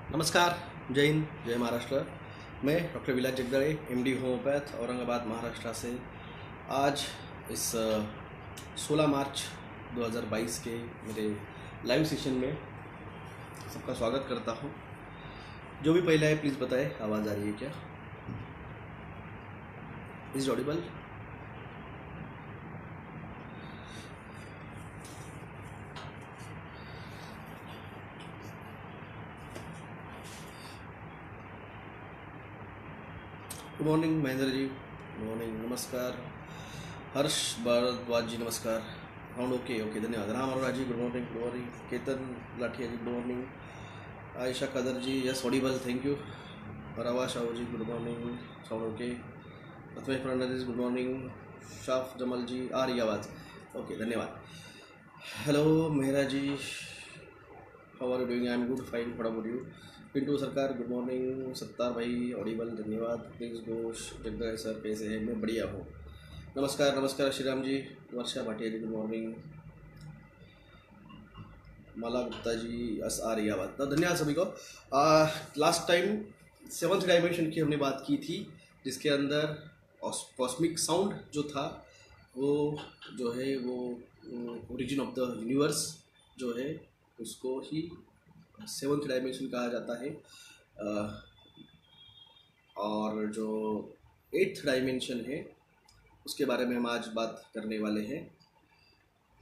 नमस्कार। जय हिंद, जय महाराष्ट्र। मैं डॉक्टर विलास जगदळे, एमडी होम्योपैथ, औरंगाबाद महाराष्ट्र से आज इस 16 मार्च 2022 के मेरे लाइव सेशन में सबका स्वागत करता हूं। जो भी पहला है प्लीज़ बताएं, आवाज़ आ रही है क्या? Is audible? Good morning Mahendra ji, good morning, नमस्कार। हर्ष भारद्वाज जी नमस्कार। Sound okay? ओके, धन्यवाद। Ram Arora ji good morning, good morning. Ketan Lathiya ji good morning. Ayesha Kadar ji yes audible, thank you. Rava Shahu ji good morning, sound okay. Prathamesh Fernandes good morning. Shaf Jamal ji आ रही आवाज़? ओके, धन्यवाद। Hello Mehra ji, how are you doing? I am good, fine, what about you? Pintu Sarkar good morning. Sattar भाई Audible, धन्यवाद। Please Ghosh Jagdale sir कैसे हैं? मैं बढ़िया हूँ, नमस्कार। नमस्कार श्रीराम जी। वर्षा भाटिया जी गुड मॉर्निंग। माला गुप्ता जी एस आ रही आवाज़? तो धन्यवाद सभी को। लास्ट टाइम 7th डायमेंशन की हमने बात की थी, जिसके अंदर कॉस्मिक साउंड जो था वो जो है वो ओरिजिन ऑफ द यूनिवर्स जो है उसको ही 7th डायमेंशन कहा जाता है। और जो 8th डायमेंशन है उसके बारे में हम आज बात करने वाले हैं।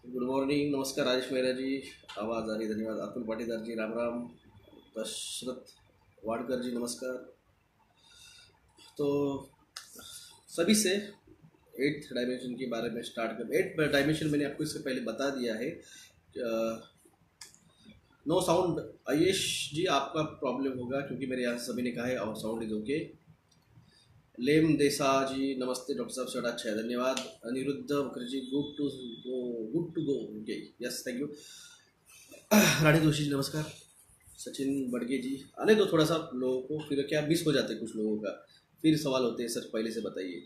गुड मॉर्निंग, नमस्कार राजेश मेहरा जी, आवाज़ आ रही, धन्यवाद। अतुल पाटीदार जी राम राम। दशरथ वाडकर जी नमस्कार। तो सभी से 8th डायमेंशन के बारे में स्टार्ट कर। 8th डायमेंशन मैंने आपको इससे पहले बता दिया है। नो साउंड आयुष जी, आपका प्रॉब्लम होगा क्योंकि मेरे यहाँ सभी ने कहा है और साउंड इज ओके। लेम देसा जी नमस्ते डॉक्टर साहब, सर अच्छा है, धन्यवाद। Anirudh Mukherjee good to go okay, yes thank you. Rani Joshi ji नमस्कार। सचिन बड़गे जी आने दो थोड़ा सा लोगों को, फिर क्या मिस हो जाते कुछ लोगों का, फिर सवाल होते हैं सर पहले से बताइए।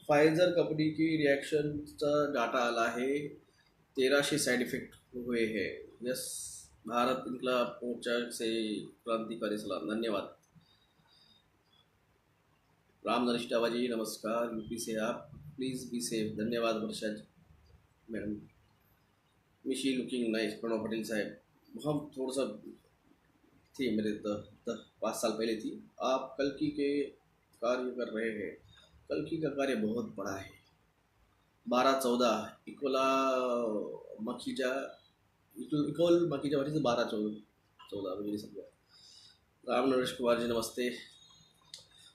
फायझर कंपनी की रिएक्शनचा डाटा आला है, 1300 साइड इफेक्ट हुए हैं, यस। भारत इनकलाब मोर्चा से क्रांतिकारी सलाम, धन्यवाद। राम नरेश टावा जी नमस्कार, यूपी से आप, प्लीज़ बी सेफ, धन्यवाद वर्षा जी मैडम। मिशी लुकिंग नाइस, प्रणव पटेल साहब, हम थोड़ा सा थी मेरे 5 साल पहले थी। आप कल्कि के कार्य कर रहे हैं, कल्कि का कार्य बहुत बड़ा है। 12-14 इकोला मखीजा इकोल मखीजा वाली से 12-14 मुझे नहीं समझा। राम नरेश कुमार जी नमस्ते।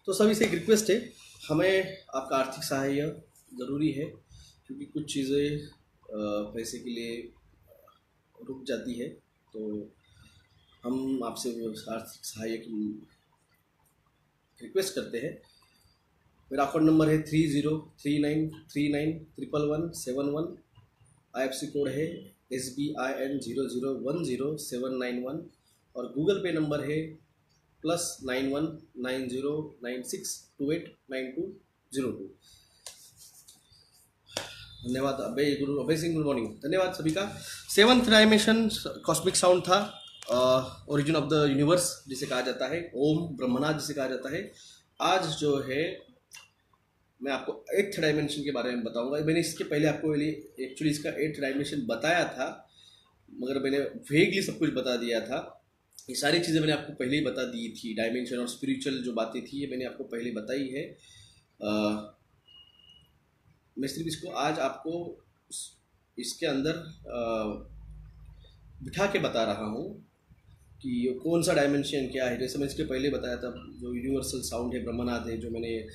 तो सभी से एक रिक्वेस्ट है, हमें आपका आर्थिक सहायता ज़रूरी है क्योंकि कुछ चीज़ें पैसे के लिए रुक जाती है, तो हम आपसे आर्थिक सहायता की रिक्वेस्ट करते हैं। मेरा अकाउंट नंबर है 3039391171। IFSC कोड है SBIN 0010791 और गूगल पे नंबर है +919096289202। धन्यवाद अभय सिंह, गुड मॉर्निंग, धन्यवाद सभी का। 7th डायमेंशन कॉस्मिक साउंड था, ओरिजिन ऑफ द यूनिवर्स जिसे कहा जाता है, ओम ब्रह्मनाथ जिसे कहा जाता है। आज जो है मैं आपको 8th डायमेंशन के बारे में बताऊंगा। मैंने इसके पहले आपको एक्चुअली इसका 8th डायमेंशन बताया था, मगर मैंने वेगली सब कुछ बता दिया था। ये सारी चीज़ें मैंने आपको पहले ही बता दी थी, डायमेंशन और स्पिरिचुअल जो बातें थी ये मैंने आपको पहले बताई है। मैं सिर्फ इसको आज आपको इसके अंदर बिठा के बता रहा हूँ कि ये कौन सा डायमेंशन क्या है। जैसे मैं इसके पहले बताया था, जो यूनिवर्सल साउंड है ब्रह्मनाथ है, जो मैंने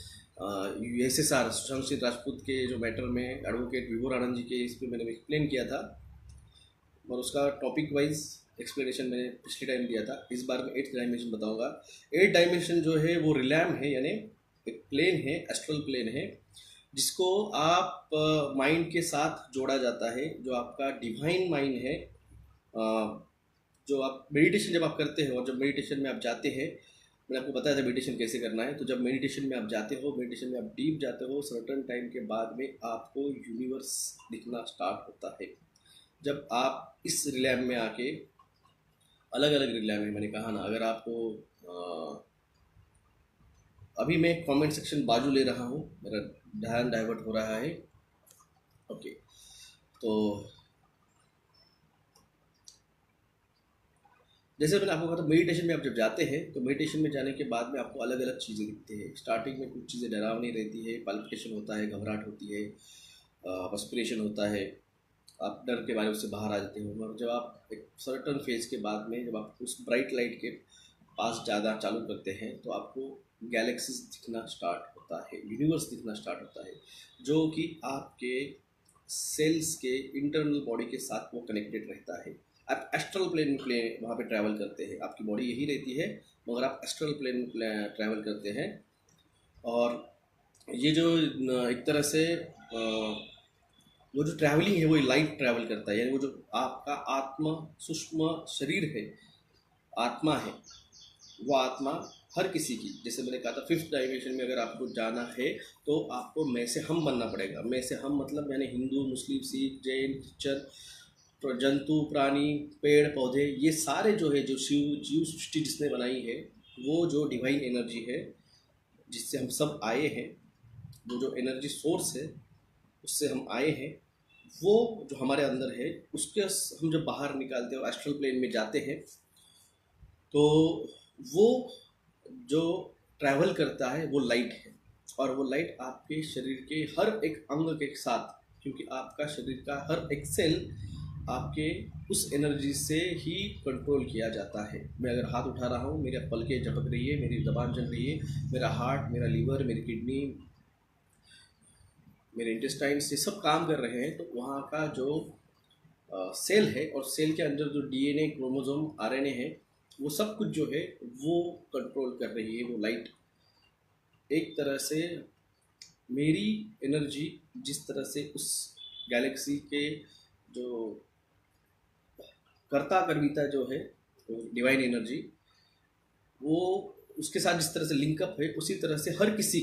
SSR सुशांत सिंह राजपूत के जो मैटर में एडवोकेट विभोर आनंद जी के इस पर मैंने एक्सप्लेन किया था और उसका टॉपिक वाइज एक्सप्लेनेशन मैंने पिछले टाइम दिया था। इस बार मैं 8th डायमेंशन बताऊंगा। 8th डायमेंशन जो है वो रिलैम है, यानी एक प्लेन है, एस्ट्रल प्लेन है, जिसको आप माइंड के साथ जोड़ा जाता है। जो आपका डिवाइन माइंड है, जो आप मेडिटेशन जब आप करते हो और जब मेडिटेशन में आप जाते हैं, मैंने आपको बताया था मेडिटेशन कैसे करना है। तो जब मेडिटेशन में आप जाते हो, मेडिटेशन में आप डीप जाते हो, सर्टन टाइम के बाद में आपको यूनिवर्स दिखना स्टार्ट होता है। जब आप इस रिलैम में आके अलग अलग रिलैम है। मैंने कहा ना, अगर आपको अभी मैं कमेंट सेक्शन बाजू ले रहा हूँ, मेरा ध्यान डाइवर्ट हो रहा है। ओके, तो जैसे मैंने आपको कहा था, मेडिटेशन में आप जब जाते हैं तो मेडिटेशन में जाने के बाद में आपको अलग अलग चीज़ें दिखती है। स्टार्टिंग में कुछ चीज़ें डरावनी रहती है, पल्पिटेशन होता है, घबराहट होती है, एस्पिरेशन होता है, आप डर के बारे में उससे बाहर आ जाते हो। और जब आप एक सर्टन फेज के बाद में जब आप उस ब्राइट लाइट के पास ज़्यादा चालू करते हैं तो आपको गैलेक्सीज दिखना स्टार्ट होता है, यूनिवर्स दिखना स्टार्ट होता है, जो कि आपके सेल्स के इंटरनल बॉडी के साथ वो कनेक्टेड रहता है। आप एस्ट्रल प्लेन में वहाँ पे ट्रैवल करते हैं, आपकी बॉडी यही रहती है मगर आप एस्ट्रल प्लेन में ट्रैवल करते हैं। और ये जो एक तरह से वो जो ट्रैवलिंग है वो लाइट ट्रैवल करता है, यानी वो जो आपका आत्मा सूक्ष्म शरीर है, आत्मा है, वो आत्मा हर किसी की, जैसे मैंने कहा था फिफ्थ डायमेंशन में अगर आपको जाना है तो आपको मैं से हम बनना पड़ेगा। मैं से हम मतलब यानी हिंदू, मुस्लिम, सिख, जैन, क्रिश्चन, तो जंतु, प्राणी, पेड़ पौधे, ये सारे जो है, जो जीव सृष्टि जिसने बनाई है, वो जो डिवाइन एनर्जी है जिससे हम सब आए हैं, वो जो एनर्जी सोर्स है उससे हम आए हैं, वो जो हमारे अंदर है उसके हम जब बाहर निकालते हैं और एस्ट्रल प्लेन में जाते हैं तो वो जो ट्रैवल करता है वो लाइट है। और वो लाइट आपके शरीर के हर एक अंग के साथ, क्योंकि आपका शरीर का हर एक सेल आपके उस एनर्जी से ही कंट्रोल किया जाता है। मैं अगर हाथ उठा रहा हूँ, मेरे पलकें झपक रही है, मेरी जबान चल रही है, मेरा हार्ट, मेरा लीवर, मेरी किडनी, मेरे इंटेस्टाइन्स, ये सब काम कर रहे हैं, तो वहाँ का जो सेल है और सेल के अंदर जो डीएनए, क्रोमोसोम, आरएनए है, वो सब कुछ जो है वो कंट्रोल कर रही है वो लाइट। एक तरह से मेरी एनर्जी जिस तरह से उस गैलेक्सी के जो कर्ता कर्विता जो है डिवाइन एनर्जी, वो उसके साथ जिस तरह से लिंकअप है, उसी तरह से हर किसी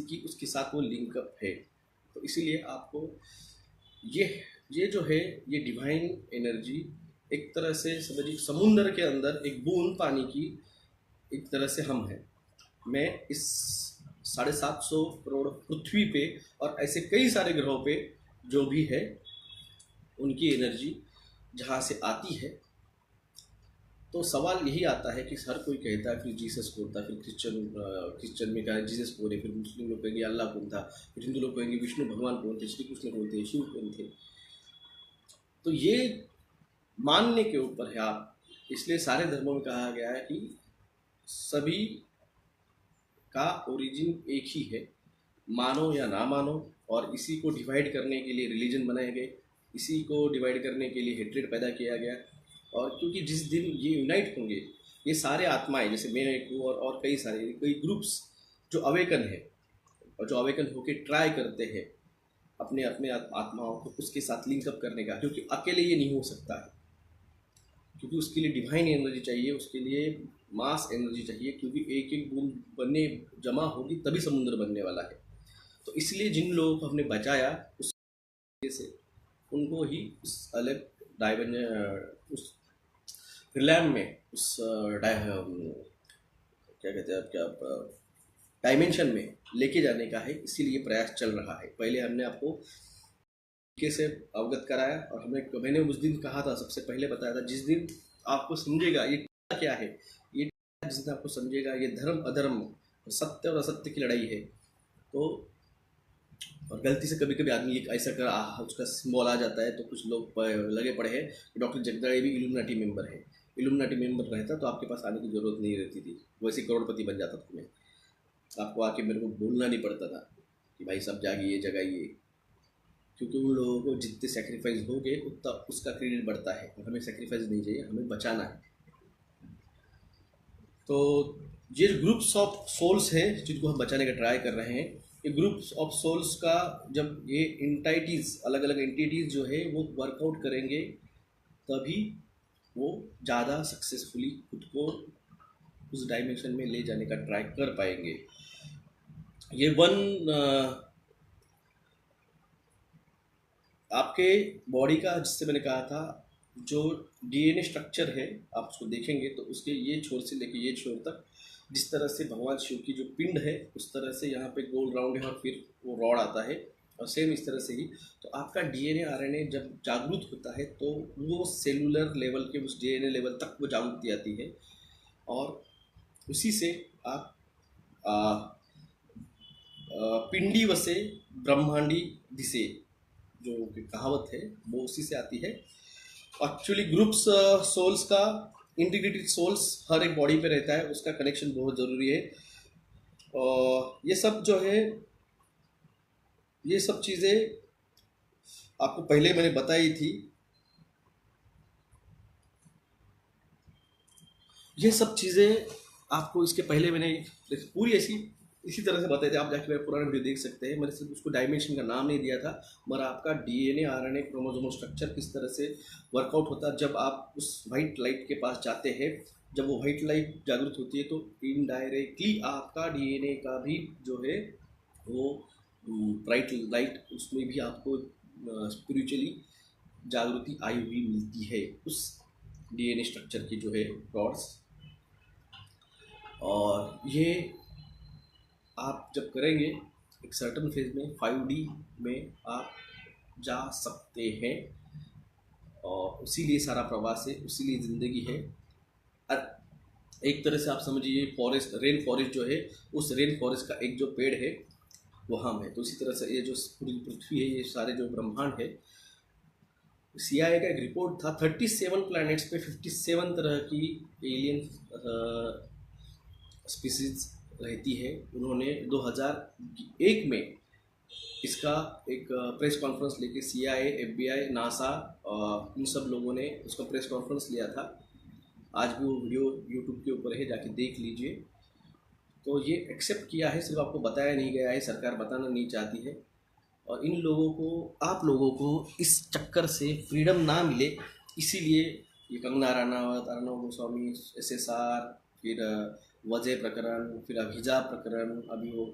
की उसके साथ वो लिंकअप है। तो इसीलिए आपको ये जो है, ये डिवाइन एनर्जी एक तरह से समझिए समुंदर के अंदर एक बूंद पानी की एक तरह से हम हैं। मैं इस 750 करोड़ पृथ्वी पे और ऐसे कई सारे ग्रहों पे जो भी है उनकी एनर्जी जहाँ से आती है। तो सवाल यही आता है कि हर कोई कहता है, फिर जीसस कौन था, फिर क्रिश्चियन में कहा जीसस कौन है, फिर मुस्लिम लोग कहेंगे अल्लाह कौन था, फिर हिंदू लोग कहेंगे विष्णु भगवान कौन थे, श्री कृष्ण कौन थे, शिव कौन थे। तो ये मानने के ऊपर है आप, इसलिए सारे धर्मों में कहा गया है कि सभी का ओरिजिन एक ही है, मानो या ना मानो। और इसी को डिवाइड करने के लिए रिलीजन बनाए गए, इसी को डिवाइड करने के लिए हेट्रेड पैदा किया गया। और क्योंकि जिस दिन ये यूनाइट होंगे, ये सारे आत्माएं, जैसे मैं एक हूँ और कई ग्रुप्स जो अवेकन है और जो अवेकन होके ट्राई करते हैं अपने अपने आत्माओं को उसके साथ लिंकअप करने का, क्योंकि अकेले ये नहीं हो सकता है, क्योंकि उसके लिए डिवाइन एनर्जी चाहिए, उसके लिए मास एनर्जी चाहिए, क्योंकि एक एक बूंद बनने जमा होगी तभी समुद्र बनने वाला है। तो इसलिए जिन लोगों को हमने बचाया उस से, उनको ही उस अलग उस रिलैम में, उस क्या कहते हैं आप, क्या डायमेंशन में लेके जाने का है। इसीलिए प्रयास चल रहा है। पहले हमने आपको से अवगत कराया और मैंने उस दिन कहा था, सबसे पहले बताया था, जिस दिन आपको समझेगा ये क्या है, ये जिस दिन आपको समझेगा ये धर्म अधर्म, सत्य और असत्य की लड़ाई है। तो और गलती से कभी कभी आदमी एक ऐसा कर उसका सिंबल आ जाता है तो कुछ लोग लगे पड़े हैं कि डॉक्टर जगदाड़ी भी इल्यूमिनाटी मेंबर है। इल्यूमिनाटी मेंबर रहता तो आपके पास आने की ज़रूरत नहीं रहती थी, वैसे करोड़पति बन जाता था मैं, आपको आके मेरे को बोलना नहीं पड़ता था कि भाई सब जागिए जगाइए, क्योंकि उन लोगों को जितने सेक्रीफाइस हो गए उतना उसका क्रेडिट बढ़ता है। और हमें सेक्रीफाइस नहीं चाहिए, हमें बचाना है। तो ये ग्रुप्स ऑफ सोल्स हैं जिनको हम बचाने का ट्राई कर रहे हैं। ये ग्रुप्स ऑफ सोल्स का जब ये एंटाइटीज़, अलग अलग एंटिटीज़ जो है वो वर्कआउट करेंगे तभी वो ज़्यादा सक्सेसफुली खुद को उस डायमेंशन में ले जाने का ट्राई कर पाएंगे। ये आपके बॉडी का, जिससे मैंने कहा था जो डीएनए स्ट्रक्चर है आप उसको देखेंगे तो उसके ये छोर से लेके ये छोर तक जिस तरह से भगवान शिव की जो पिंड है उस तरह से यहाँ पे गोल राउंड है और फिर वो रॉड आता है, और सेम इस तरह से ही तो आपका डीएनए आरएनए जब जागरूक होता है तो वो सेलुलर लेवल के उस डीएनए लेवल तक वो जागरूकता आती है, और उसी से आप पिंडी वसे ब्रह्मांडी दिसे जो कि कहावत है वो उसी से आती है। एक्चुअली ग्रुप्स सोल्स का इंटीग्रेटेड सोल्स हर एक बॉडी पे रहता है, उसका कनेक्शन बहुत ज़रूरी है। और ये सब जो है ये सब चीज़ें आपको पहले मैंने बताई थी। ये सब चीज़ें आपको इसके पहले मैंने पूरी ऐसी इसी तरह से बताए थे, आप जाके मेरा पुराना वीडियो देख सकते हैं। मैंने सिर्फ उसको डायमेंशन का नाम नहीं दिया था, मगर आपका डीएनए आरएनए क्रोमोसोमल स्ट्रक्चर किस तरह से वर्कआउट होता है जब आप उस वाइट लाइट के पास जाते हैं। जब वो वाइट लाइट जागृत होती है तो इनडायरेक्टली आपका डीएनए का भी जो है वो ब्राइट लाइट उसमें भी आपको स्पिरिचुअली जागृति आई हुई मिलती है उस डीएनए स्ट्रक्चर की जो है डॉट्स। और ये आप जब करेंगे एक सर्टन फेज में 5D में आप जा सकते हैं, और उसीलिए सारा प्रवास है, उसीलिए ज़िंदगी है। एक तरह से आप समझिए फॉरेस्ट, रेन फॉरेस्ट जो है उस रेन फॉरेस्ट का एक जो पेड़ है वो हम है। तो इसी तरह से ये जो पूरी पृथ्वी है, ये सारे जो ब्रह्मांड है, CIA का एक रिपोर्ट था 37 प्लैनेट्स पे 57 तरह की एलियन स्पीसीज रहती है। उन्होंने 2001 में इसका एक प्रेस कॉन्फ्रेंस लेके CIA, FBI, नासा इन सब लोगों ने उसका प्रेस कॉन्फ्रेंस लिया था। आज भी वो वीडियो यूट्यूब के ऊपर है, जाके देख लीजिए। तो ये एक्सेप्ट किया है, सिर्फ आपको बताया नहीं गया है, सरकार बताना नहीं चाहती है। और इन लोगों को, आप लोगों को इस चक्कर से फ्रीडम ना मिले, इसीलिए ये कंगना रनावत, अर्णव गोस्वामी, SSR, फिर वजह प्रकरण, फिर हिजाब प्रकरण, अभी वो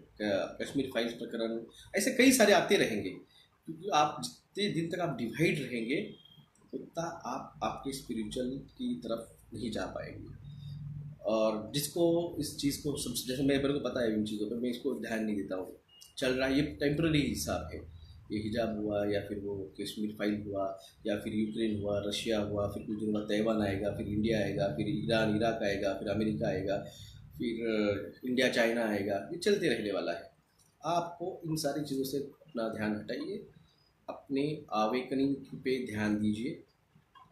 कश्मीर फाइल्स प्रकरण, ऐसे कई सारे आते रहेंगे। क्योंकि आप जितने दिन तक आप डिवाइड रहेंगे उतना आप आपके स्पिरिचुअल की तरफ नहीं जा पाएंगे। और जिसको इस चीज़ को जैसे मेरे को पता है इन चीज़ों पर, मैं इसको ध्यान नहीं देता हूँ। चल रहा है, ये टेम्पररी हिसाब है। ये हिजाब हुआ, या फिर वो कश्मीर फाइल हुआ, या फिर यूक्रेन हुआ, रशिया हुआ, फिर कुछ दिन बाद ताइवान आएगा, फिर इंडिया आएगा, फिर ईरान इराक आएगा, फिर अमेरिका आएगा, फिर इंडिया चाइना आएगा। ये चलते रहने वाला है। आपको इन सारी चीज़ों से अपना ध्यान हटाइए, अपने आवेकनिंग पे ध्यान दीजिए,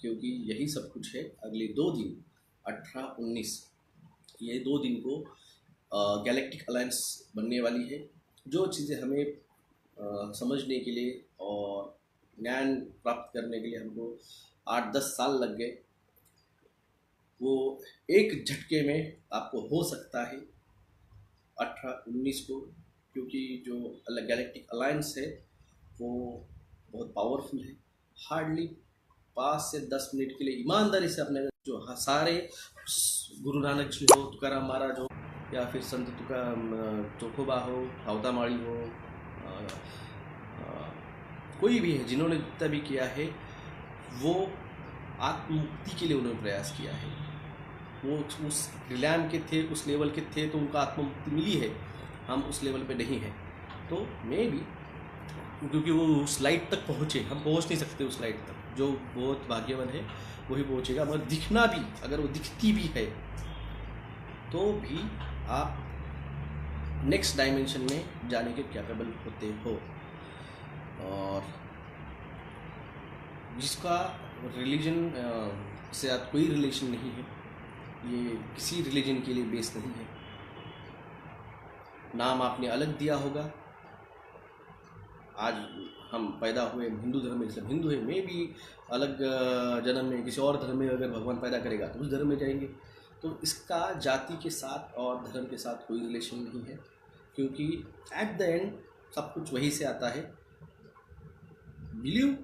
क्योंकि यही सब कुछ है। अगले 2 दिन 18-19 ये 2 दिन को गैलेक्टिक अलायंस बनने वाली है। जो चीज़ें हमें समझने के लिए और ज्ञान प्राप्त करने के लिए हमको 8-10 साल लग गए, वो एक झटके में आपको हो सकता है 18-19 को। क्योंकि जो गैलेक्टिक अलायंस है वो बहुत पावरफुल है। हार्डली 5 से 10 मिनट के लिए ईमानदारी से अपने जो सारे गुरु नानक जी हो, तुकाराम महाराज हो, या फिर संत चोखोबा हो, हावदामाड़ी हो, कोई भी है जिन्होंने जितना भी किया है, वो आत्ममुक्ति के लिए उन्होंने प्रयास किया है। वो उस रिलैम के थे, उस लेवल के थे, तो उनका आत्ममुक्ति मिली है। हम उस लेवल पे नहीं हैं। तो मैं भी, क्योंकि वो उस लाइट तक पहुँचे, हम पहुँच नहीं सकते उस लाइट तक। जो बहुत भाग्यवान है वही पहुँचेगा। मगर दिखना भी, अगर वो दिखती भी है तो भी आप नेक्स्ट डायमेंशन में जाने के कैपेबल होते हो। और जिसका रिलीजन से आप कोई रिलेशन नहीं है, ये किसी रिलीजन के लिए बेस नहीं है। नाम आपने अलग दिया होगा। आज हम पैदा हुए हिंदू धर्म में, सब हिंदू है, मैं भी अलग जन्म में किसी और धर्म में अगर भगवान पैदा करेगा तो उस धर्म में जाएंगे। तो इसका जाति के साथ और धर्म के साथ कोई रिलेशन नहीं है, क्योंकि एट द एंड सब कुछ वहीं से आता है। बिलीव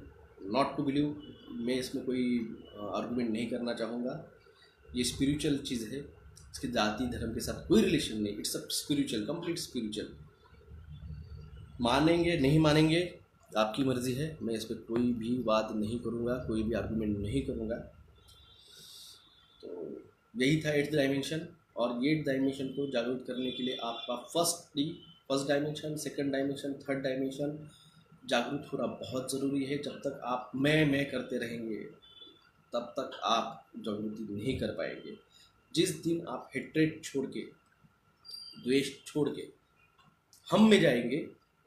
नॉट टू बिलीव, मैं इसमें कोई आर्गुमेंट नहीं करना चाहूँगा। ये स्पिरिचुअल चीज़ है, इसके जाति धर्म के साथ कोई रिलेशन नहीं। It's a spiritual, complete spiritual. मानेंगे नहीं मानेंगे आपकी मर्ज़ी है, मैं इस पर कोई भी बात नहीं करूँगा, कोई भी आर्गूमेंट नहीं करूँगा। तो यही था एट्थ डायमेंशन। और ये डायमेंशन को जागरूक करने के लिए आपका first dimension, second dimension, third dimension जागरूक होना बहुत ज़रूरी है। जब तक आप मैं करते रहेंगे तब तक आप जागृति नहीं कर पाएंगे। जिस दिन आप हेट्रेड छोड़ के, द्वेष छोड़ के हम में जाएंगे,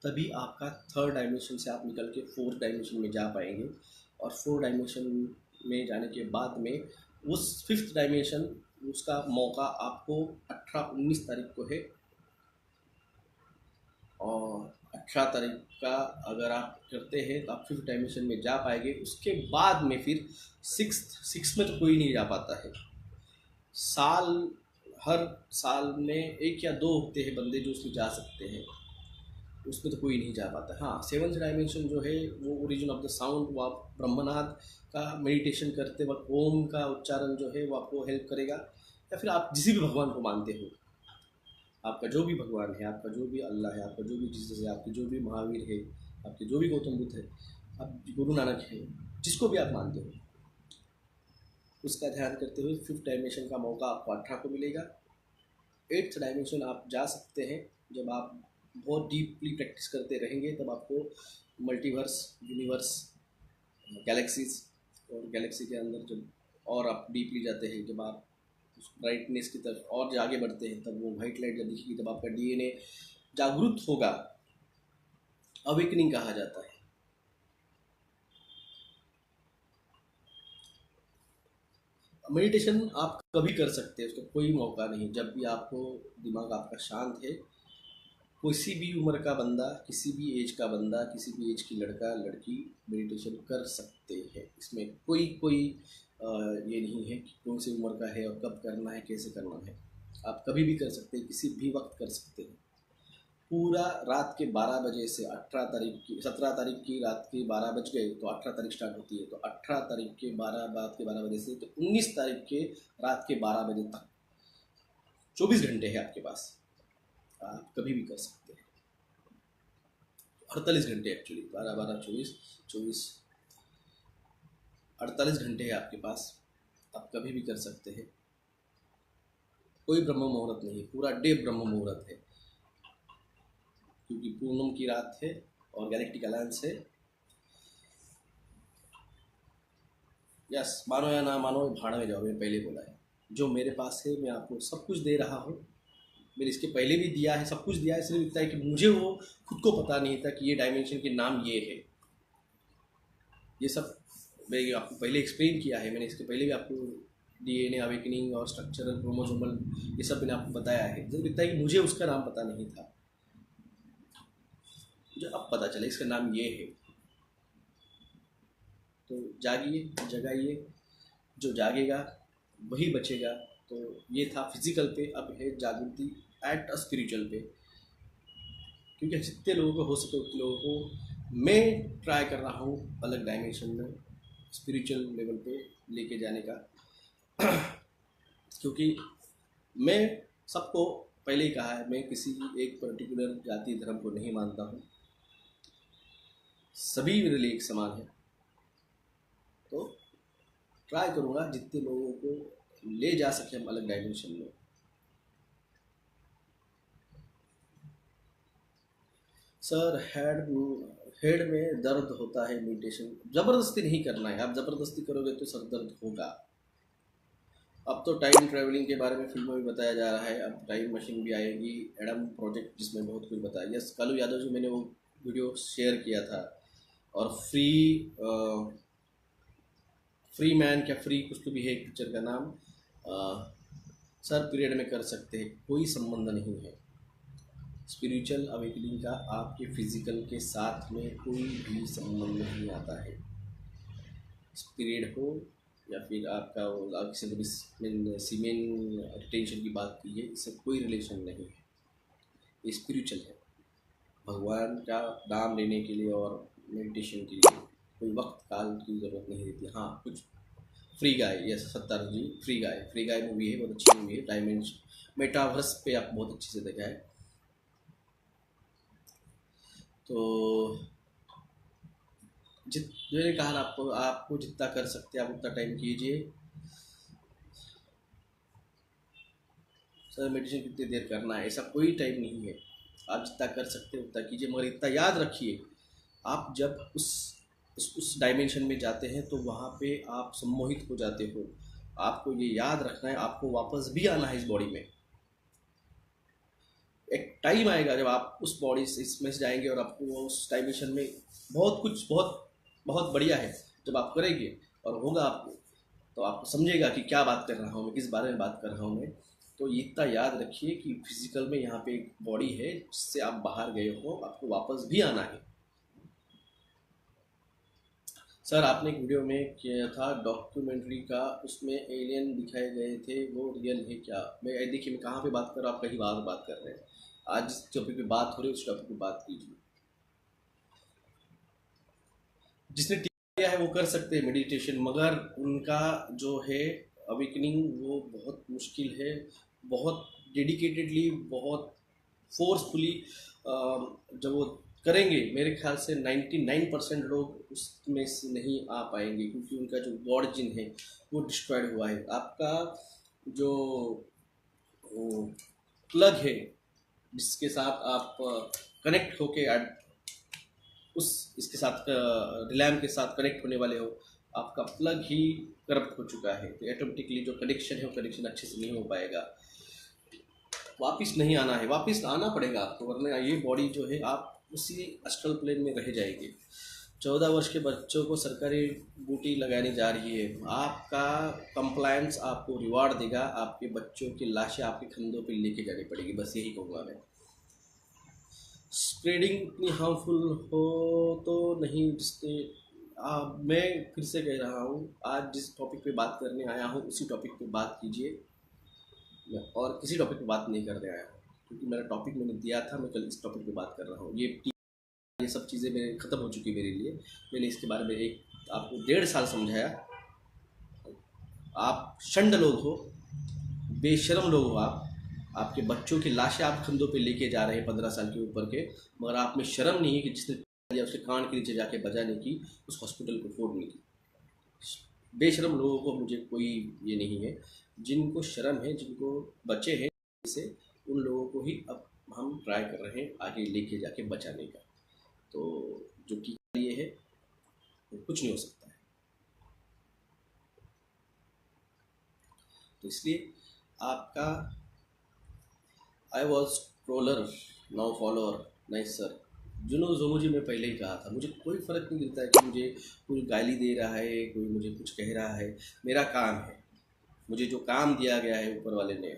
तभी आपका थर्ड डायमेंशन से आप निकल के फोर्थ डायमेंशन में जा पाएंगे। और फोर्थ डायमेंशन में जाने के बाद में उस फिफ्थ डायमेंशन, उसका मौका आपको 18-19 तारीख को है। और 18 तारीख का अगर आप करते हैं तो आप फिफ्थ डायमेंशन में जा पाएंगे। उसके बाद में फिर सिक्स में तो कोई नहीं जा पाता है। हर साल में 1 या 2 होते हैं बंदे जो उसमें जा सकते हैं, उसमें तो कोई नहीं जा पाता। हाँ, सेवंथ डायमेंशन जो है वो ओरिजिन ऑफ द साउंड, वो आप ब्रह्मनाद का मेडिटेशन करते वक्त ओम का उच्चारण जो है वो आपको हेल्प करेगा। या फिर आप जिस भी भगवान को मानते हो, आपका जो भी भगवान है, आपका जो भी अल्लाह है, आपका जो भी जीसस है, आपके जो भी महावीर है, आपके जो भी गौतम बुद्ध है, आप गुरु नानक है, जिसको भी आप मानते हो, उसका ध्यान करते हुए फिफ्थ डायमेंशन का मौका आपको 18 को मिलेगा। एट्थ डायमेंशन आप जा सकते हैं जब आप बहुत डीपली प्रैक्टिस करते रहेंगे। तब आपको मल्टीवर्स, यूनिवर्स, गैलेक्सीज, और गैलेक्सी के अंदर जब और आप डीपली जाते हैं, जब आप उस ब्राइटनेस की तरफ और आगे बढ़ते हैं, तब वो वाइट लाइट जब दिखेगी तब आपका डीएनए जागरूक होगा। अवेकनिंग कहा जाता है। मेडिटेशन आप कभी कर सकते हैं, उसका कोई मौका नहीं। जब भी आपको दिमाग आपका शांत है, किसी भी उम्र का बंदा, किसी भी एज का बंदा, किसी भी एज की लड़का लड़की मेडिटेशन कर सकते हैं। इसमें कोई ये नहीं है कि कौन सी उम्र का है और कब करना है, कैसे करना है। आप कभी भी कर सकते हैं, किसी भी वक्त कर सकते हैं। पूरा रात के 12 बजे से 17 तारीख की रात के 12 बज गए तो 18 तारीख स्टार्ट होती है। तो 18 तारीख के 12 बजे से तो 19 तारीख के रात के 12 बजे तक 24 घंटे है आपके पास। आप कभी भी कर सकते हैं। 48 घंटे एक्चुअली, 12 12 24 48 घंटे है आपके पास। आप कभी भी कर सकते हैं। कोई ब्रह्म मुहूर्त नहीं, पूरा डे ब्रह्म मुहूर्त है, क्योंकि पूनम की रात है और गैलेक्टिक अलायंस है। यस, मानो या ना मानो, भाड़ में जाओ, मैंने पहले बोला है। जो मेरे पास है मैं आपको सब कुछ दे रहा हूँ। मैंने इसके पहले भी दिया है, सब कुछ दिया है। सिर्फ इतना है कि मुझे वो खुद को पता नहीं था कि ये डायमेंशन के नाम ये है। ये सब मैंने आपको पहले एक्सप्लेन किया है। मैंने इसके पहले भी आपको डीएनए अवेकनिंग और स्ट्रक्चरल क्रोमोसोमल ये सब मैंने आपको बताया है। सिर्फ इतना है कि मुझे उसका नाम पता नहीं था, मुझे अब पता चला इसका नाम ये है। तो जागिए, जगाइए। जो जागेगा वही बचेगा। तो ये था फिजिकल पे, अब है जागृति एट अ स्पिरिचुअल पे। क्योंकि जितने लोगों को हो सके उतने लोगों को मैं ट्राई कर रहा हूँ अलग डायमेंशन में, स्पिरिचुअल लेवल पे लेके जाने का। क्योंकि मैं सबको पहले ही कहा है, मैं किसी एक पर्टिकुलर जाति धर्म को नहीं मानता हूँ। सभी मेरे लिए एक समान है। तो ट्राई करूँगा जितने लोगों को ले जा सके हम अलग डायमेंशन में। सर, हेड में दर्द होता है, मेडिटेशन ज़बरदस्ती नहीं करना है। आप ज़बरदस्ती करोगे तो सर दर्द होगा। अब तो टाइम ट्रैवलिंग के बारे में फिल्मों में बताया जा रहा है। अब टाइम मशीन भी आएगी, एडम प्रोजेक्ट, जिसमें बहुत कुछ बताया। यस, कालू यादव जी, मैंने वो वीडियो शेयर किया था। और फ्री मैन क्या फ्री कुछ तो भी है एक पिक्चर का नाम। सर पीरियड में कर सकते हैं, कोई संबंध नहीं है। स्पिरिचुअल अवेकनिंग का आपके फिजिकल के साथ में कोई भी संबंध नहीं आता है। पीरियड हो या फिर आपका वो सीमेन रिटेंशन की बात की है, इससे कोई रिलेशन नहीं है। ये स्पिरिचुअल है। भगवान का नाम लेने के लिए और मेडिटेशन के लिए कोई वक्त काल की ज़रूरत नहीं रहती। हाँ, कुछ फ्री गाय, यस सत्तार जी, फ्री गाय मूवी है, बहुत अच्छी मूवी है। डायमेंशन मेटावर्स पे आप बहुत अच्छे से देखा है। तो मैंने कहा ना आपको जितना कर सकते हैं आप उतना टाइम कीजिए। सर मेडिटेशन कितनी देर करना है, ऐसा कोई टाइम नहीं है। आप जितना कर सकते हैं उतना कीजिए, मगर इतना याद रखिए आप जब उस डायमेंशन में जाते हैं तो वहाँ पे आप सम्मोहित हो जाते हो। आपको ये याद रखना है, आपको वापस भी आना है इस बॉडी में। एक टाइम आएगा जब आप उस बॉडी से इसमें से जाएंगे और आपको उस डायमेंशन में बहुत कुछ बहुत बहुत बढ़िया है जब आप करेंगे और होगा आपको, तो आप समझेगा कि क्या बात कर रहा हूँ मैं, किस बारे में बात कर रहा हूँ मैं। तो ये इतना याद रखिए कि फिजिकल में यहाँ पे एक बॉडी है जिससे आप बाहर गए हो, आपको वापस भी आना है। सर आपने एक वीडियो में किया था डॉक्यूमेंट्री का, उसमें एलियन दिखाए गए थे, वो रियल है क्या? देखिए मैं कहाँ पे बात कर रहा हूँ, आप कहीं बात बात कर रहे हैं। आज जिस टॉपिक पे बात हो रही है उस टॉपिक पे बात कीजिए। जिसने किया है वो कर सकते हैं मेडिटेशन, मगर उनका जो है अवेकनिंग वो बहुत मुश्किल है। बहुत डेडिकेटेडली, बहुत फोर्सफुली जब वो करेंगे, मेरे ख्याल से 99% लोग उसमें से नहीं आ पाएंगे, क्योंकि उनका जो गॉड जिन है वो डिस्ट्रॉयड हुआ है। आपका जो प्लग है जिसके साथ आप कनेक्ट होके उस इसके साथ रिलैम के साथ कनेक्ट होने वाले हो, आपका प्लग ही करप्ट हो चुका है, तो ऑटोमेटिकली जो कनेक्शन है वो कनेक्शन अच्छे से नहीं हो पाएगा। वापस नहीं आना है, वापस आना पड़ेगा आपको, वरना ये बॉडी जो है आप उसी अस्ट्रल प्लेन में रह जाएगी। 14 वर्ष के बच्चों को सरकारी ड्यूटी लगाने जा रही है, आपका कंप्लायंस आपको रिवार्ड देगा, आपके बच्चों की लाशें आपके कंधों पे लेके जानी पड़ेगी, बस यही कहूँगा मैं। स्प्रेडिंग इतनी हार्मफुल हो तो नहीं, जिससे मैं फिर से कह रहा हूँ, आज जिस टॉपिक पे बात करने आया हूँ उसी टॉपिक पे बात कीजिए, और किसी टॉपिक पे बात नहीं करने आया हूँ, क्योंकि मेरा टॉपिक मैंने दिया था, मैं कल इस टॉपिक पे बात कर रहा हूँ। ये सब चीज़ें मेरे ख़त्म हो चुकी मेरे लिए। मैंने इसके बारे में आपको 1.5 साल समझाया। आप षंड लोग हो, बेशरम लोग हो, आपके बच्चों की लाशें आप कंधों पे लेके जा रहे हैं 15 साल के ऊपर के, मगर आप में शर्म नहीं है कि जिसने दिया उसके कान के नीचे जाके बजाने की, उस हॉस्पिटल को फोड़ने की। बेशरम लोगों को मुझे कोई ये नहीं है, जिनको शर्म है, जिनको बचे हैं से, उन लोगों को ही अब हम ट्राई कर रहे हैं आगे लेके जाके बचाने का। तो जो टीका ये है वो कुछ नहीं हो सकता है। तो इसलिए आपका I was troller now follower, नहीं सर, जो मुझे मैं पहले ही कहा था, मुझे कोई फ़र्क नहीं गिरता है कि मुझे कोई गाली दे रहा है, कोई मुझे कुछ कह रहा है। मेरा काम है, मुझे जो काम दिया गया है ऊपर वाले ने,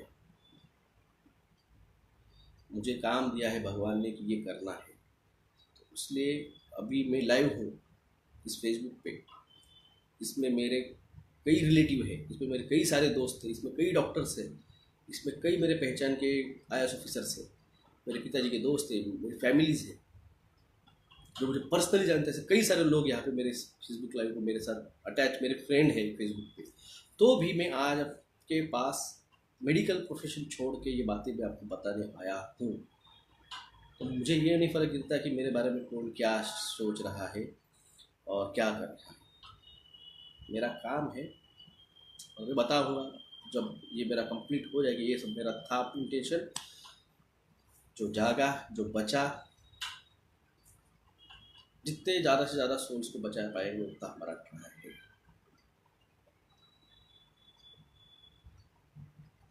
मुझे काम दिया है भगवान ने कि ये करना है, तो इसलिए अभी मैं लाइव हूँ इस फेसबुक पे। इसमें मेरे कई रिलेटिव हैं, इसमें मेरे कई सारे दोस्त हैं, इसमें कई डॉक्टर्स हैं, इसमें कई मेरे पहचान के IAS ऑफिसर्स हैं, मेरे पिताजी के दोस्त हैं, मेरी फैमिलीज़ हैं जो मुझे पर्सनली जानते हैं। कई सारे लोग यहाँ पे मेरे फेसबुक लाइव को मेरे साथ अटैच, मेरे फ्रेंड हैं फेसबुक पे। तो भी मैं आज आपके पास मेडिकल प्रोफेशन छोड़ के ये बातें मैं आपको बताने आया हूँ। तो मुझे ये नहीं फ़र्क गिरता कि मेरे बारे में कौन क्या सोच रहा है और क्या कर रहा है। मेरा काम है और मैं बताऊँगा जब ये मेरा कंप्लीट हो जाएगा। ये सब मेरा था इंटेंशन, जो जागा, जो बचा, जितने ज़्यादा से ज़्यादा सोल्स को बचा पाएंगे उतना हमारा ट्राई है।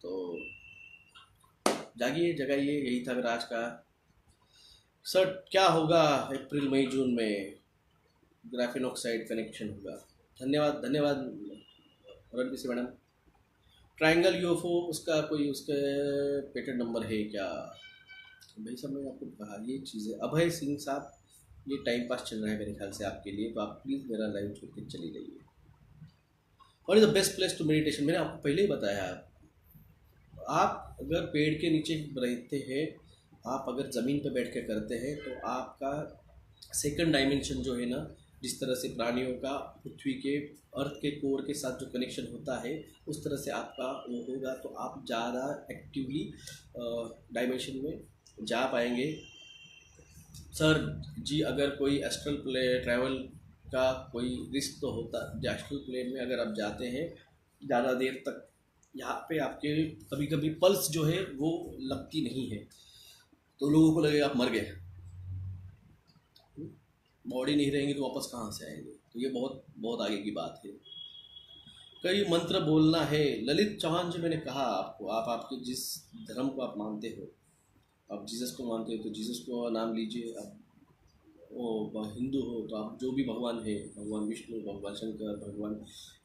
तो जागिए, जगाइए, यही था मेरा आज का। सर क्या होगा अप्रैल मई जून में? ग्राफीन ऑक्साइड कनेक्शन होगा। धन्यवाद धन्यवाद रणबीर से मैडम। ट्रायंगल UFO उसका कोई उसके पेटेंट नंबर है क्या? भाई साहब मैंने आपको कहा ये चीज़ें, अभय सिंह साहब ये टाइम पास चल रहा है मेरे ख्याल से आपके लिए, तो आप प्लीज़ मेरा लाइव छोड़ के चली जाइए। What is the best place to meditation? मैंने आपको पहले ही बताया। आप अगर पेड़ के नीचे रहते हैं, आप अगर ज़मीन पर बैठ के करते हैं, तो आपका सेकंड डायमेंशन जो है ना, जिस तरह से प्राणियों का पृथ्वी के अर्थ के कोर के साथ जो कनेक्शन होता है, उस तरह से आपका वो होगा, तो आप ज़्यादा एक्टिवली डायमेंशन में जा पाएंगे। सर जी अगर कोई एस्ट्रल प्ले ट्रैवल का कोई रिस्क तो होता। एस्ट्रल प्लेन में अगर आप जाते हैं ज़्यादा देर तक, यहाँ पे आपके कभी कभी पल्स जो है वो लगती नहीं है, तो लोगों को लगेगा आप मर गए, बॉडी नहीं रहेंगी तो वापस कहाँ से आएंगे। तो ये बहुत बहुत आगे की बात है। कई मंत्र बोलना है। ललित चौहान जी, मैंने कहा आपको, आप आपके जिस धर्म को आप मानते हो, आप जीसस को मानते हो तो जीसस को नाम लीजिए। आप वो हिंदू हो तो आप जो भी भगवान है, भगवान विष्णु, भगवान शंकर, भगवान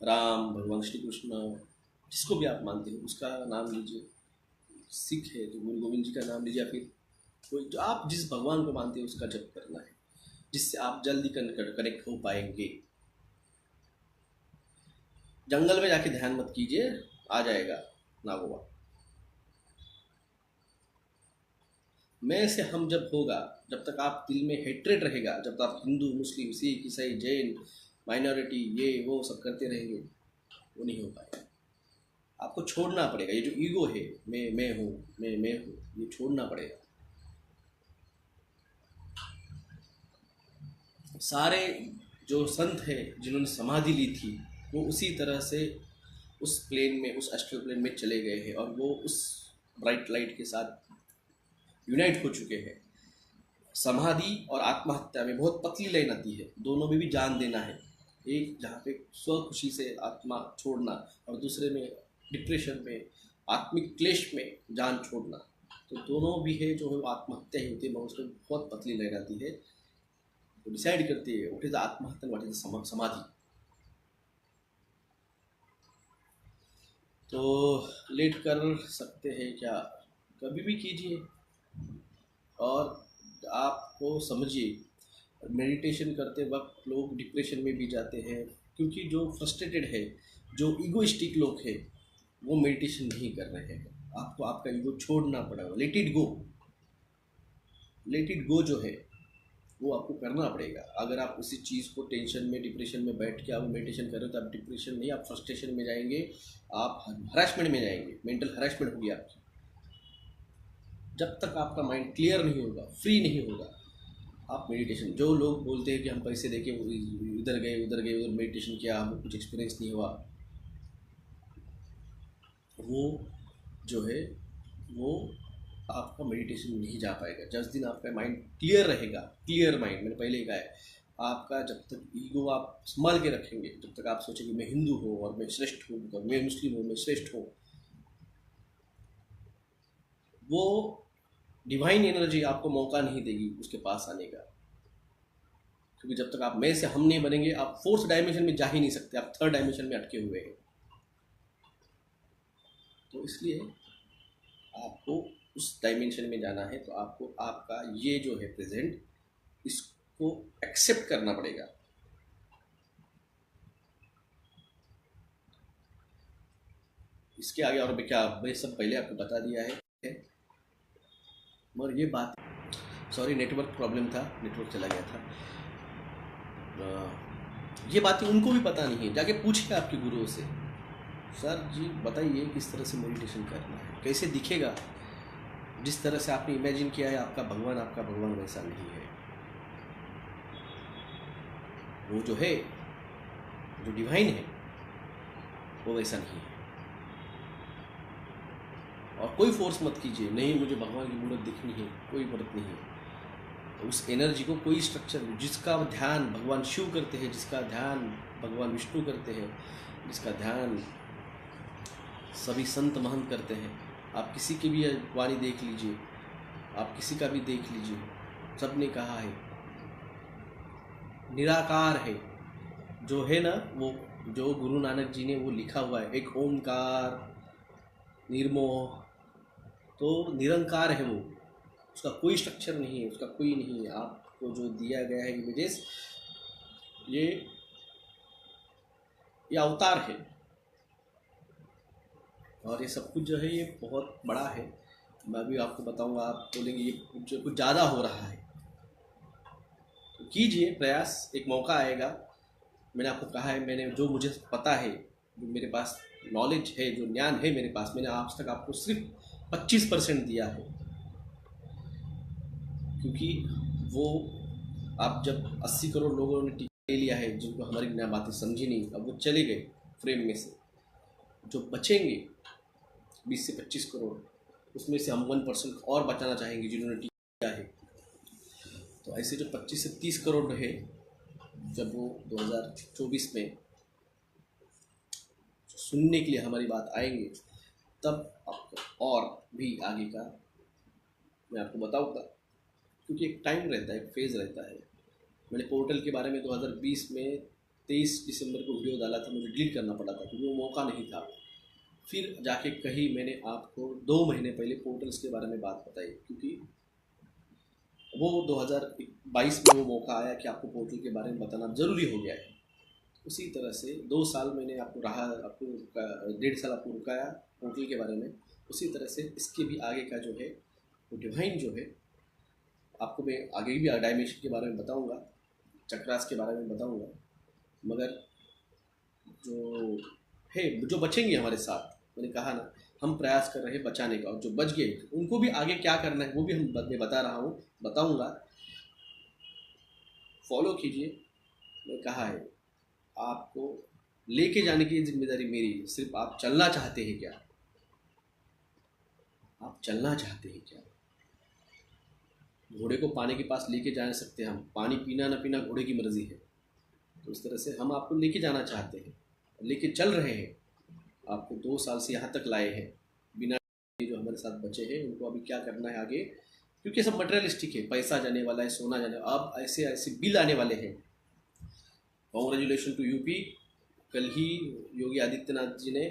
राम, भगवान श्री कृष्ण, जिसको भी आप मानते हो उसका नाम लीजिए। सिख है तो गुरु गोविंद जी का नाम लीजिए, या फिर कोई जो आप जिस भगवान को मानते हो उसका जप करना है, जिससे आप जल्दी कनेक्ट हो पाएंगे। जंगल में जाके ध्यान मत कीजिए, आ जाएगा नागोबा। मैं से हम जब होगा, जब तक आप दिल में हेट्रेड रहेगा, जब तक आप हिंदू, मुस्लिम, सिख, ईसाई, जैन, माइनॉरिटी, ये वो सब करते रहेंगे, वो नहीं हो पाएगा। आपको छोड़ना पड़ेगा ये जो ईगो है, मैं हूँ, मैं हूँ, ये छोड़ना पड़ेगा। सारे जो संत हैं जिन्होंने समाधि ली थी वो उसी तरह से उस प्लेन में, उस एस्ट्रल प्लेन में चले गए हैं, और वो उस ब्राइट लाइट के साथ यूनाइट हो चुके हैं। समाधि और आत्महत्या में बहुत पतली लाइन आती है, दोनों में भी जान देना है। एक जहाँ पे स्व खुशी से आत्मा छोड़ना, और दूसरे में डिप्रेशन में, आत्मिक क्लेश में जान छोड़ना, तो दोनों भी है जो है वो आत्महत्या ही होती है, मगर उसमें बहुत पतली लाइन आती है। तो डिसाइड करती है व्हाट इज आत्महत्या, व्हाट इज समाधि। तो लेट कर सकते हैं क्या, कभी भी कीजिए। और आपको समझिए मेडिटेशन करते वक्त लोग डिप्रेशन में भी जाते हैं, क्योंकि जो फ्रस्ट्रेटेड है, जो ईगोइस्टिक लोग हैं, वो मेडिटेशन नहीं कर रहे हैं। आपको आपका ईगो छोड़ना पड़ेगा, let it go. Let it go जो है वो आपको करना पड़ेगा। अगर आप उसी चीज़ को टेंशन में, डिप्रेशन में बैठ के आप मेडिटेशन कर रहे हो तो आप डिप्रेशन नहीं, आप फ्रस्ट्रेशन में जाएंगे, आप हरासमेंट में जाएंगे, मेंटल हरासमेंट होगी आपकी। जब तक आपका माइंड क्लियर नहीं होगा, फ्री नहीं होगा, आप मेडिटेशन, जो लोग बोलते हैं कि हम पैसे देके इधर गए उधर मेडिटेशन किया, हमको कुछ एक्सपीरियंस नहीं हुआ, वो जो है वो आपका मेडिटेशन में नहीं जा पाएगा। जिस दिन आपका माइंड क्लियर रहेगा, क्लियर माइंड, मैंने पहले ही कहा है, आपका जब तक ईगो आप संभाल के रखेंगे, जब तक आप सोचेंगे मैं हिंदू हूँ और मैं श्रेष्ठ हूँ, और मैं मुस्लिम हूँ, मैं श्रेष्ठ हूँ, वो डिवाइन एनर्जी आपको मौका नहीं देगी उसके पास आने का। क्योंकि जब तक आप मैं से हम नहीं बनेंगे, आप फोर्थ डायमेंशन में जा ही नहीं सकते, आप थर्ड डायमेंशन में अटके हुए हैं। तो इसलिए आपको उस डायमेंशन में जाना है, तो आपको आपका ये जो है प्रेजेंट, इसको एक्सेप्ट करना पड़ेगा। इसके आगे और क्या, मैं सब पहले आपको बता दिया है, मगर ये बात, सॉरी नेटवर्क प्रॉब्लम था, नेटवर्क चला गया था। ये बातें उनको भी पता नहीं है, जाके पूछिए आपके गुरुओं से, सर जी बताइए किस तरह से मेडिटेशन करना है, कैसे दिखेगा। जिस तरह से आपने इमेजिन किया है आपका भगवान वैसा नहीं है। वो जो है, जो डिवाइन है, वो वैसा नहीं है। और कोई फोर्स मत कीजिए, नहीं मुझे भगवान की मूर्त दिखनी है, कोई मूर्त नहीं है। तो उस एनर्जी को कोई स्ट्रक्चर, जिसका ध्यान भगवान शिव करते हैं, जिसका ध्यान भगवान विष्णु करते हैं, जिसका ध्यान सभी संत महंत करते हैं, आप किसी की भी वाणी देख लीजिए, आप किसी का भी देख लीजिए, सब ने कहा है निराकार है। जो है ना, वो जो गुरु नानक जी ने वो लिखा हुआ है, एक ओमकार निर्मोह, तो निरंकार है वो, उसका कोई स्ट्रक्चर नहीं है, उसका कोई नहीं है। आपको जो दिया गया है इमेजेस, ये अवतार है, और ये सब कुछ जो है ये बहुत बड़ा है। मैं भी आपको बताऊंगा, आप बोलेंगे ये कुछ ज़्यादा हो रहा है, तो कीजिए प्रयास, एक मौका आएगा। मैंने आपको कहा है, मैंने जो मुझे पता है, जो मेरे पास नॉलेज है, जो ज्ञान है मेरे पास, मैंने आज तक आपको सिर्फ 25% दिया है। क्योंकि वो आप जब 80 करोड़ लोगों ने ले लिया है, जिनको हमारी नया बातें समझी नहीं, अब वो चले गए फ्रेम में से। जो बचेंगे 20 से 25 करोड़, उसमें से हम 1% और बचाना चाहेंगे जिन्होंने टीका है। तो ऐसे जो 25 से 30 करोड़ रहे, जब वो 2024 में सुनने के लिए हमारी बात आएंगे, तब आपको और भी आगे का मैं आपको बताऊंगा, क्योंकि एक टाइम रहता है, एक फेज़ रहता है। मैंने पोर्टल के बारे में 2020 में 23 दिसंबर को वीडियो डाला था, मुझे डिलीट करना पड़ा था क्योंकि वो मौका नहीं था। फिर जाके कहीं मैंने आपको 2 महीने पहले पोर्टल्स के बारे में बात बताई, क्योंकि वो 2022 में वो मौका आया कि आपको पोर्टल के बारे में बताना ज़रूरी हो गया है। उसी तरह से 2 साल मैंने आपको 1.5 साल आपको रुकाया पोर्टल के बारे में। उसी तरह से इसके भी आगे का जो है वो डिवाइन जो है, आपको मैं आगे भी डायमेंशन के बारे में बताऊंगा, चक्रास के बारे में बताऊंगा। मगर जो है, जो बचेंगे हमारे साथ, मैंने कहा ना, हम प्रयास कर रहे हैं बचाने का, और जो बच गए उनको भी आगे क्या करना है वो भी मैं बता रहा हूँ, बताऊंगा। फॉलो कीजिए। मैं कहा है आपको लेके जाने की जिम्मेदारी मेरी है, सिर्फ आप चलना चाहते हैं क्या? आप चलना चाहते हैं क्या? घोड़े को पानी के पास लेके जा सकते हैं हम, पानी पीना ना पीना घोड़े की मर्जी है। तो इस तरह से हम आपको लेके जाना चाहते हैं, लेके चल रहे हैं। आपको 2 साल से यहाँ तक लाए हैं बिना, जो हमारे साथ बचे हैं उनको अभी क्या करना है आगे, क्योंकि सब मटेरियलिस्टिक है, पैसा जाने वाला है, सोना जाने, अब ऐसे ऐसे बिल आने वाले हैं। Congratulation to UP. कल ही योगी आदित्यनाथ जी ने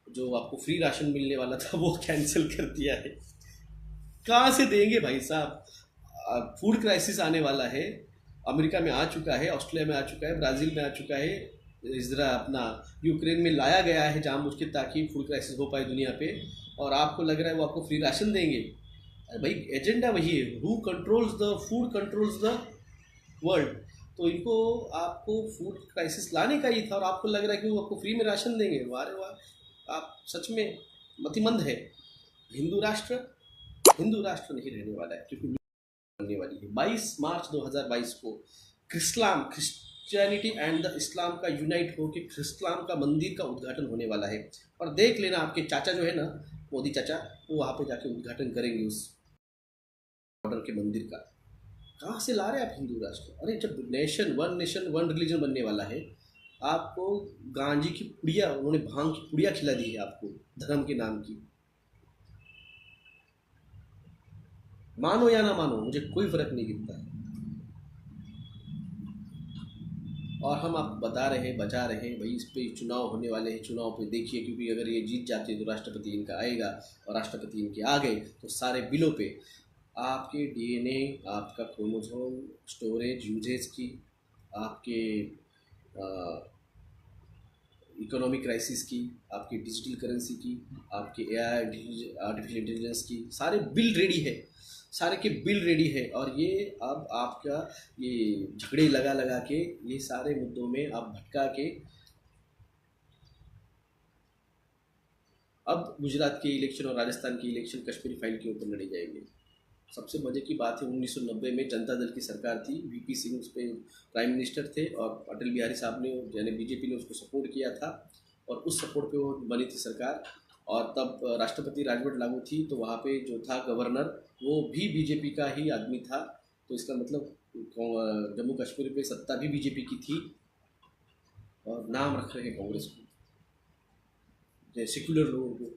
जो आपको फ्री राशन मिलने वाला था वो कैंसिल कर दिया है। कहाँ से देंगे भाई साहब? फूड क्राइसिस आने वाला है। अमेरिका में आ चुका है, ऑस्ट्रेलिया में आ चुका है, ब्राज़ील में आ चुका है, इजरा अपना यूक्रेन में लाया गया है जानबूझ के ताकि फूड क्राइसिस हो पाए दुनिया पे, और आपको लग रहा है वो आपको फ्री राशन देंगे? अरे भाई, एजेंडा वही है, who controls the food controls the world. तो इनको आपको फूड क्राइसिस लाने का ही था, और आपको लग रहा है कि वो आपको फ्री में राशन देंगे? वाह रे वाह, आप सच में मतिमंद है। हिंदू राष्ट्र नहीं रहने वाला है, क्योंकि बनने वाली है 22 मार्च 2022 को क्रिश्चियनिटी एंड द इस्लाम का यूनाइट हो के इस्लाम का मंदिर का उद्घाटन होने वाला है। और देख लेना, आपके चाचा जो है ना, मोदी चाचा, वो वहाँ पे जाके उद्घाटन करेंगे उस बॉर्डर के मंदिर का। कहाँ से ला रहे हैं आप हिंदू राष्ट्र? अरे जब नेशन वन रिलीजन बनने वाला है, आपको गांजी की पुड़िया, उन्होंने भांग की पुड़िया खिला दी है आपको धर्म के नाम की। मानो या ना मानो, मुझे कोई फर्क नहीं गिरता है। और हम आपको बता रहे हैं, बचा रहे हैं भाई, इस पे चुनाव होने वाले हैं, चुनाव पे देखिए, क्योंकि अगर ये जीत जाते हैं तो राष्ट्रपति इनका आएगा, और राष्ट्रपति इनके आ गए तो सारे बिलों पे आपके डीएनए, आपका क्रोमोसोम स्टोरेज यूजेज की, आपके इकोनॉमिक क्राइसिस की, आपकी डिजिटल करेंसी की, आपके एआई आर्टिफिशियल इंटेलिजेंस की, सारे बिल रेडी है, सारे के बिल रेडी है। और ये अब आपका ये झगड़े लगा लगा के, ये सारे मुद्दों में आप भटका के, अब गुजरात के इलेक्शन और राजस्थान के इलेक्शन कश्मीरी फाइल के ऊपर लड़े जाएंगे। सबसे मजे की बात है, 1990 में जनता दल की सरकार थी, वीपी सिंह उस पर प्राइम मिनिस्टर थे, और अटल बिहारी साहब ने, यानी बीजेपी ने उसको सपोर्ट किया था, और उस सपोर्ट पे वो बनी थी सरकार। और तब राष्ट्रपति राजवट लागू थी, तो वहाँ पे जो था गवर्नर, वो भी बीजेपी का ही आदमी था। तो इसका मतलब जम्मू कश्मीर पे सत्ता भी बीजेपी की थी, और नाम रख रहे हैं कांग्रेस को, सेक्युलर लोगों को।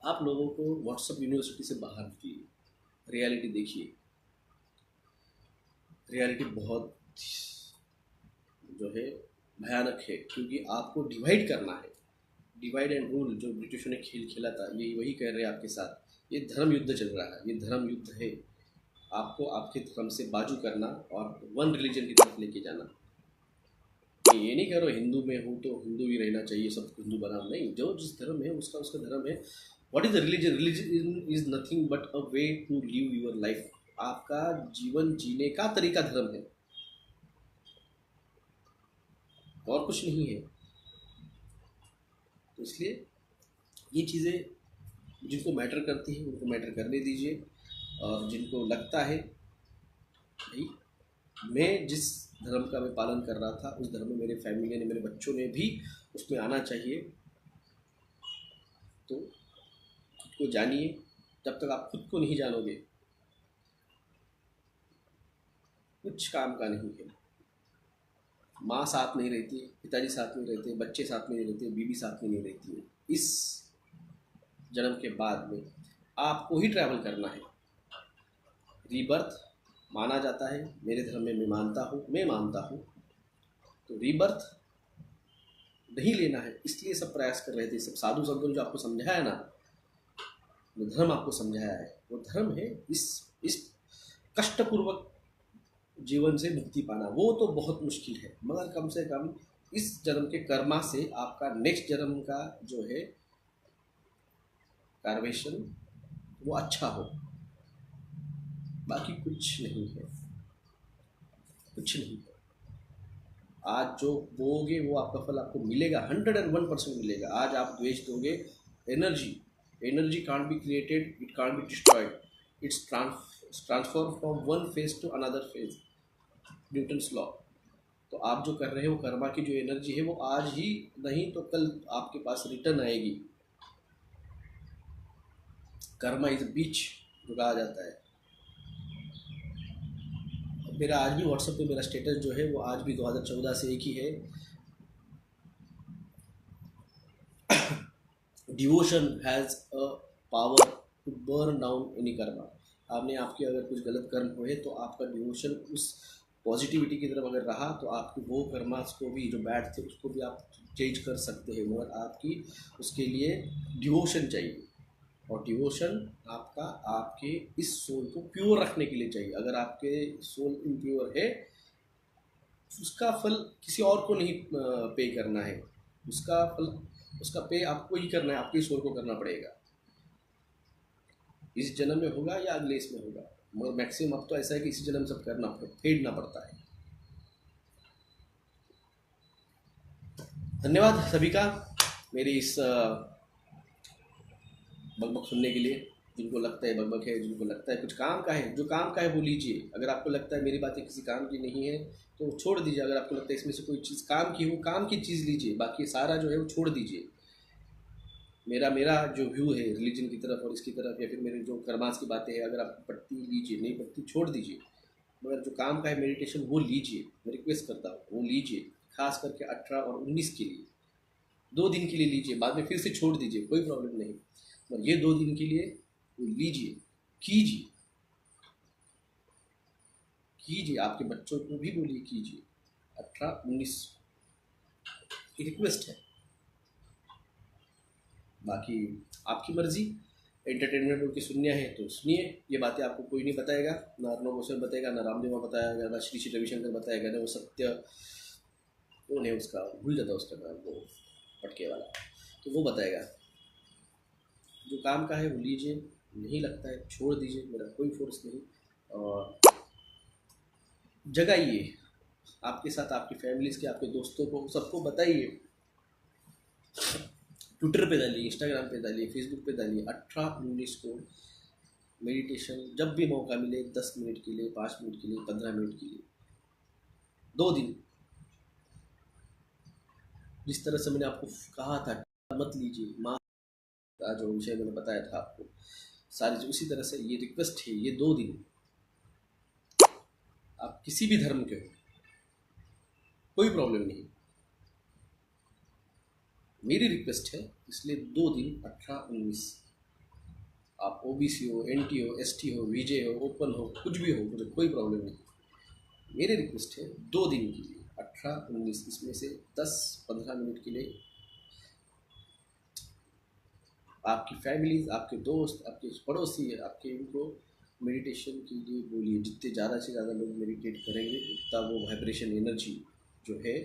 आप लोगों को व्हाट्सएप यूनिवर्सिटी से बाहर निकलिए, रियलिटी देखिए। रियलिटी बहुत जो है भयानक है, क्योंकि आपको डिवाइड करना है। डिवाइड एंड रूल जो ब्रिटिशों ने खेल खेला था, ये वही कर रहे हैं आपके साथ। ये धर्म युद्ध चल रहा है, ये धर्म युद्ध है। आपको आपके धर्म से बाजू करना और वन रिलीजन की तरफ लेके जाना। ये नहीं करो हिंदू में हूँ तो हिंदू ही रहना चाहिए, सब हिंदू बना, नहीं। जो जिस धर्म है उसका उसका धर्म है। What is the religion? Religion is nothing but a way to live your life. आपका जीवन जीने का तरीका धर्म है, और कुछ नहीं है। तो इसलिए ये चीज़ें जिनको मैटर करती हैं उनको मैटर करने दीजिए, और जिनको लगता है भाई मैं जिस धर्म का मैं पालन कर रहा था उस धर्म में मेरे फैमिली ने, मेरे बच्चों ने भी उसमें आना चाहिए। तो खुद को जानिए, जब तक आप खुद को नहीं जानोगे कुछ काम का नहीं है। माँ साथ नहीं रहती, पिताजी साथ नहीं रहते, बच्चे साथ में नहीं रहते, बीवी साथ में नहीं रहती है। इस जन्म के बाद में आपको ही ट्रैवल करना है। रीबर्थ माना जाता है, मेरे धर्म में मैं मानता हूँ। तो रीबर्थ नहीं लेना है, इसलिए सब प्रयास कर रहे थे। सब साधु संतों ने जो आपको समझाया ना, जो धर्म आपको समझाया है वो धर्म है इस कष्टपूर्वक जीवन से मुक्ति पाना। वो तो बहुत मुश्किल है, मगर कम से कम इस जन्म के कर्मा से आपका नेक्स्ट जन्म का जो है कार्वेशन वो अच्छा हो। बाकी कुछ नहीं है, कुछ नहीं है। आज जो बोओगे वो आपका फल आपको मिलेगा, 101% मिलेगा। आज आप द्वेष दोगे, energy can't be created, it can't be destroyed, it's transform from one phase two another phase, Newton's law. तो आप जो कर रहे हो कर्मा की जो एनर्जी है वो आज ही नहीं तो कल आपके पास रिटर्न आएगी। कर्मा इज बीच जो कहा जाता है। मेरा आज भी व्हाट्सएप पे मेरा स्टेटस जो है वो आज भी 2014 से एक ही है। Devotion has a power to burn down any karma. आपने आपके अगर कुछ गलत कर्म हुए तो आपका डिवोशन उस पॉजिटिविटी की तरफ अगर रहा तो आपके वो कर्मास को भी जो बैड थे उसको भी आप चेंज कर सकते हैं, मगर आपकी उसके लिए डिवोशन चाहिए। और डिवोशन आपका आपके इस सोल को प्योर रखने के लिए चाहिए। अगर आपके सोल इम्प्योर है उसका फल किसी और को नहीं पे करना है, उसका फल उसका पे आपको ही करना है, आपके सोल को करना पड़ेगा। इस जन्म में होगा या अगले इसमें होगा, मगर मैक्सिमम अब तो ऐसा है कि इसी जन्म सब करना फेडना पड़ता है। धन्यवाद सभी का मेरी इस बकबक सुनने के लिए। जिनको लगता है बकबक है, जिनको लगता है कुछ काम का है, जो काम का है वो लीजिए। अगर आपको लगता है मेरी बातें किसी काम की नहीं है तो छोड़ दीजिए। अगर आपको लगता है इसमें से कोई चीज़ काम की, वो काम की चीज़ लीजिए, बाकी सारा जो है वो छोड़ दीजिए। मेरा जो व्यू है रिलीजन की तरफ और इसकी तरफ, या फिर मेरे जो कर्मास की बातें हैं, अगर आपको पढ़ती लीजिए, नहीं पढ़ती छोड़ दीजिए। मगर जो काम का है मेडिटेशन वो लीजिए, मैं रिक्वेस्ट करता हूँ वो लीजिए। खास करके 18 और 19 के लिए 2 दिन के लिए लीजिए, बाद में फिर से छोड़ दीजिए, कोई प्रॉब्लम नहीं। मगर ये 2 दिन के लिए वो लीजिए, कीजिए कीजिए। आपके बच्चों को भी बोलिए कीजिए। 18 19 रिक्वेस्ट है, बाकी आपकी मर्जी। एंटरटेनमेंट उनकी सुननी है तो सुनिए। ये बातें आपको कोई नहीं बताएगा, ना अर्णव गोस्वामी बताएगा, ना रामदेवा बताएगा, ना श्री श्री रविशंकर बताएगा, ना वो सत्य वो नहीं, उसका भूल जाता उसका नाम, वो पटके वाला, तो वो बताएगा। जो काम का है वो लीजिए, नहीं लगता है छोड़ दीजिए, मेरा कोई फोर्स नहीं। और जगाइए आपके साथ आपकी फैमिलीज़ के, आपके दोस्तों को, सबको बताइए। ट्विटर पे डालिए, इंस्टाग्राम पे डालिए, फेसबुक पे डालिए। 18 19 को मेडिटेशन जब भी मौका मिले, 10 मिनट के लिए, 5 मिनट के लिए, 15 मिनट के लिए, 2 दिन। जिस तरह से मैंने आपको कहा था मत लीजिए, माँ का जो विषय मैंने बताया था आपको सारी, उसी तरह से ये रिक्वेस्ट है, ये 2 दिन आप किसी भी धर्म के हो कोई प्रॉब्लम नहीं, मेरी रिक्वेस्ट है, इसलिए 2 दिन 18 19। आप ओबीसी हो, एनटी हो, एसटी हो, वीजे हो, ओपन हो, कुछ भी हो, मुझे कोई प्रॉब्लम नहीं। मेरी रिक्वेस्ट है 2 दिन के लिए 18 19, इसमें से 10 15 मिनट के लिए आपकी फैमिलीज, आपके दोस्त, आपके पड़ोसी, आपके इनको मेडिटेशन के लिए बोलिए। जितने ज़्यादा से ज़्यादा लोग मेडिटेट करेंगे उतना वो वाइब्रेशन एनर्जी जो है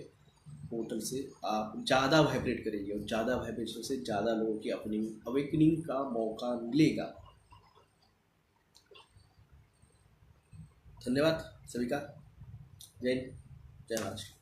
पोर्टल से आप ज़्यादा वाइब्रेट करेंगे, और ज़्यादा वाइब्रेशन से ज़्यादा लोगों की अपनी अवेकनिंग का मौका मिलेगा। धन्यवाद सभी का। जय हिंद, जय महाराष्ट्र।